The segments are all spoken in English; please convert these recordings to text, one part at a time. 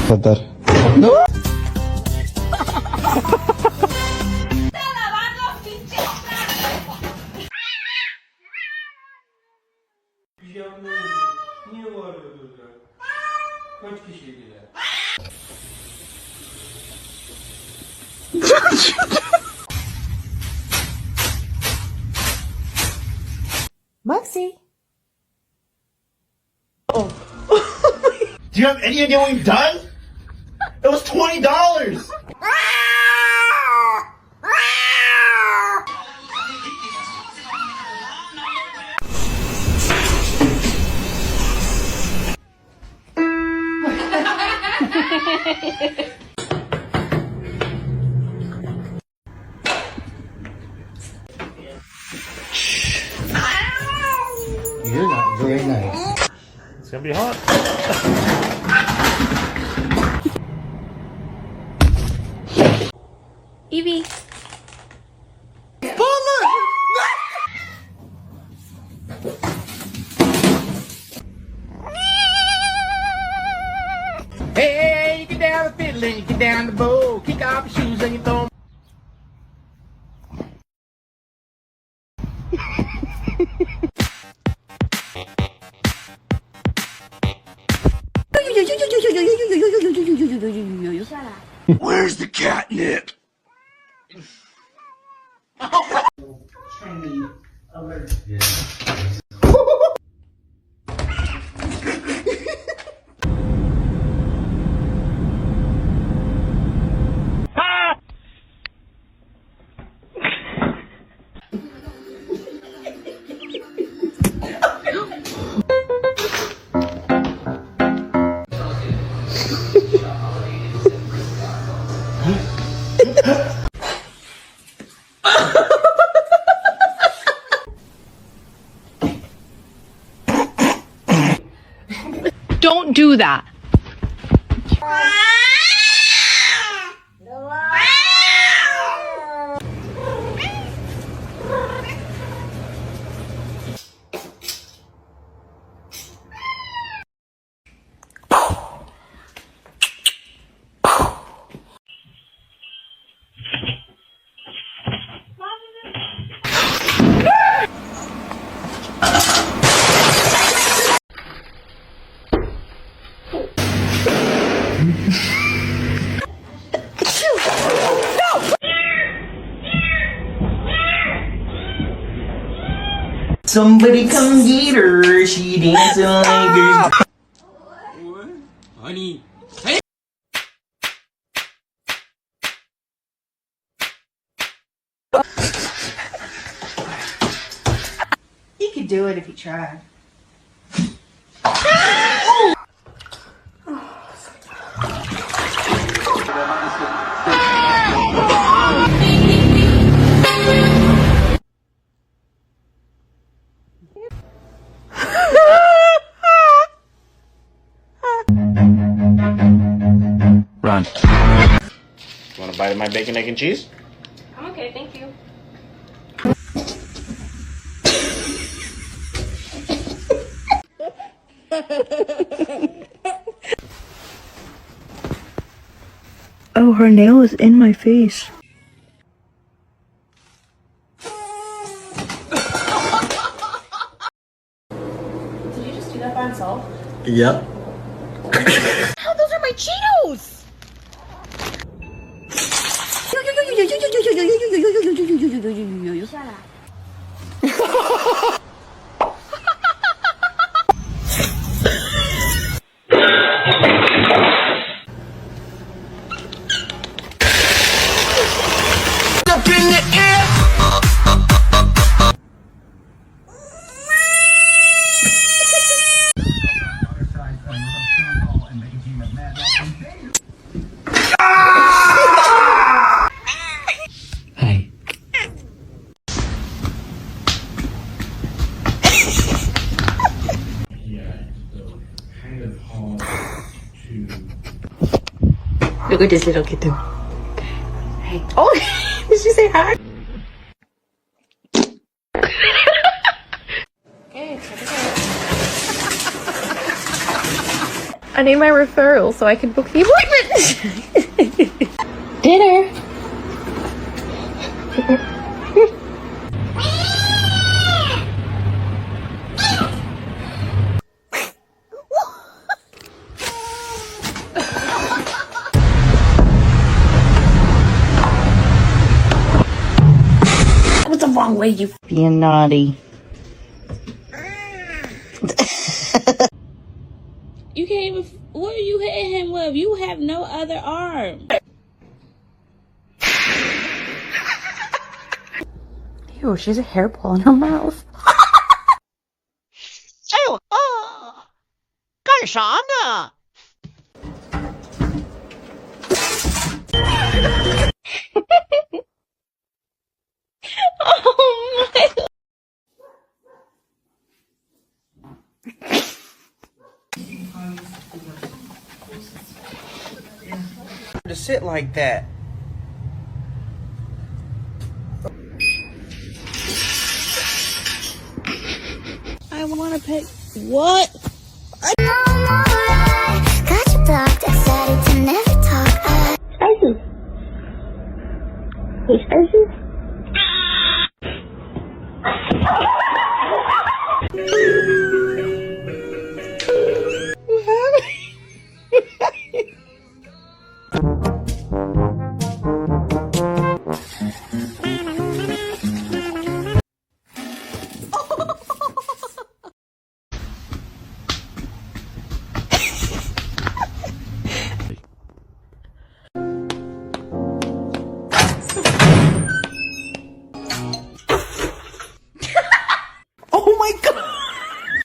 Kadar. Niye bağırıyordunuz ya? Kaç kişiydiler? Maxie. Do you have any idea what you've done? It was $20! You're not very nice. It's gonna be hot. Evie. Hey, you get down the fiddle and you get down the bow. Kick off your shoes and you throw 'em. Where's the catnip? Don't do that. Somebody come get her, she dancing like a... Honey. He could do it if he tried. Run. Want a bite of my bacon, egg, and cheese? I'm okay, thank you. Oh, her nail is in my face. Did you just do that by himself? Yep. Hell, those are my Cheetos! Shut up. Up in the air! Hey. Look at this little kitten. Hey. Oh, did she say hi? Okay, check it out. I need my referral so I can book the appointment. Dinner. What's the wrong way, you being naughty? You can't even. What are you hitting him with? You have no other arm. Ew, she has a hairball in her mouth. Oh my. To sit like that. I want to pick. What? Got you blocked, excited to never talk. Spicy. Hey, Spicy.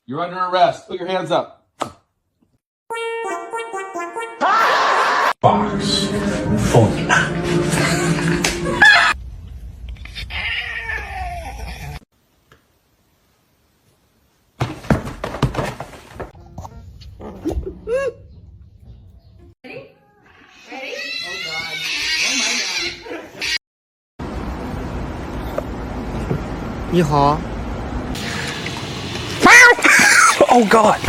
You're under arrest. Put your hands up. Box. Phone. Oh God.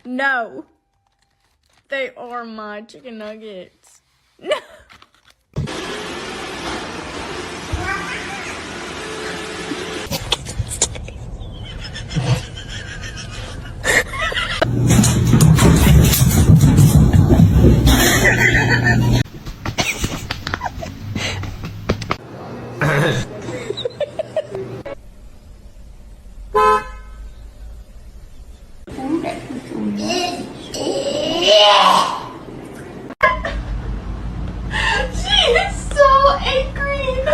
No. They are my chicken nuggets. No. She is so angry.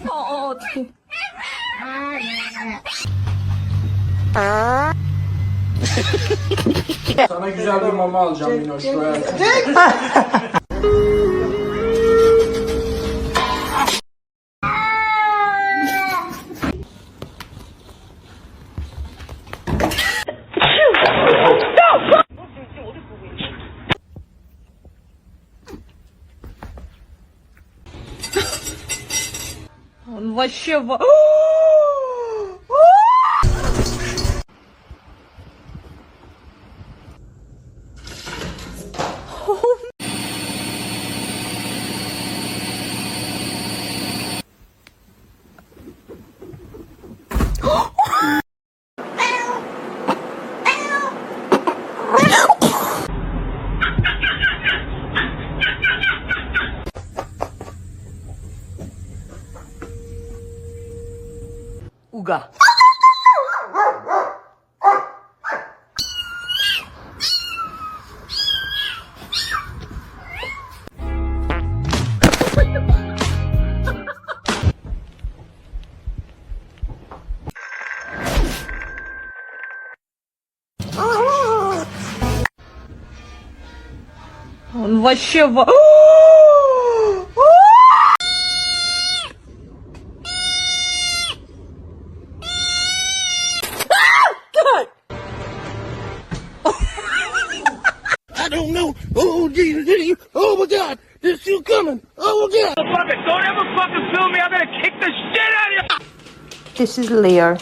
Oh, Sana güzel bir mama alacağım Minoş. Şuraya. Он вообще... Uga. Он вообще... I don't know. Oh, Jesus, oh my God. This you coming? Oh, again. Fuck it. Don't ever fucking film me. I'm gonna kick the shit out of you. This is Lear.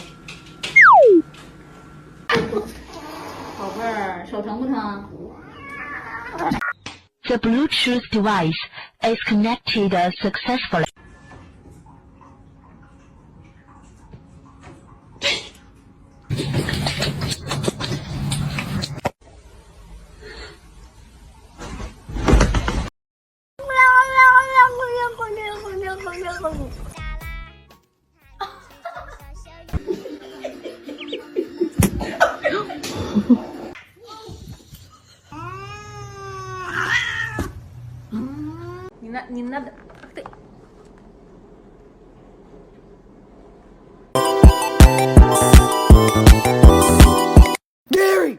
宝贝儿，手疼不疼？ The Bluetooth device is connected successfully. Не надо. Ах ты. Gary!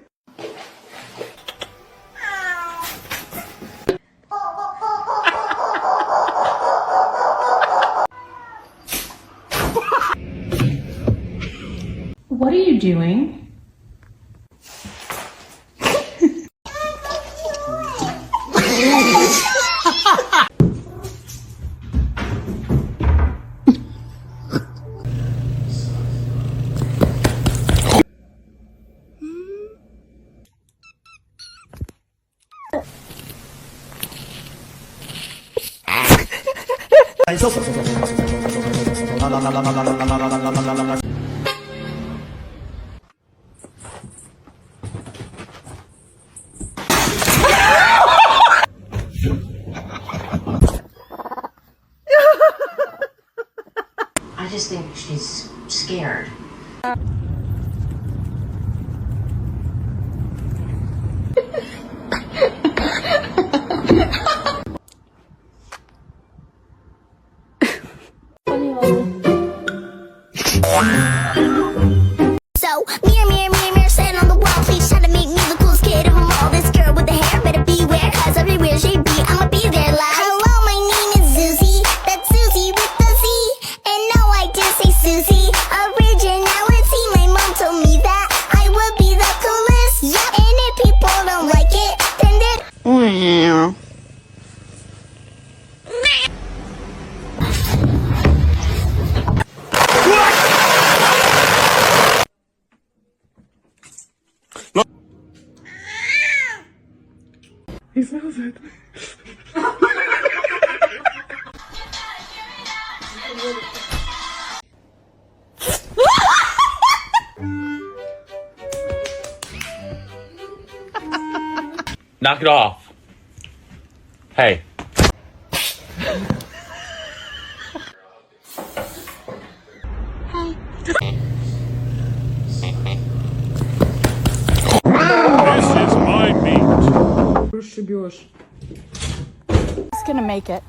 What are you doing? I just think she's scared. So, mirror, mirror, mirror, mirror, stand on the wall. Please try to make me the coolest kid of them all. This girl with the hair better beware, cause everywhere she be, I'ma be there like. Hello, my name is Susie. That's Susie with the Z. And no, I did say Susie. Originality, my mom told me that I would be the coolest. Yep. And if people don't like it, then they're. He smells it. Knock it off. Hey. This is my meat. Расшибешь. It's gonna make it.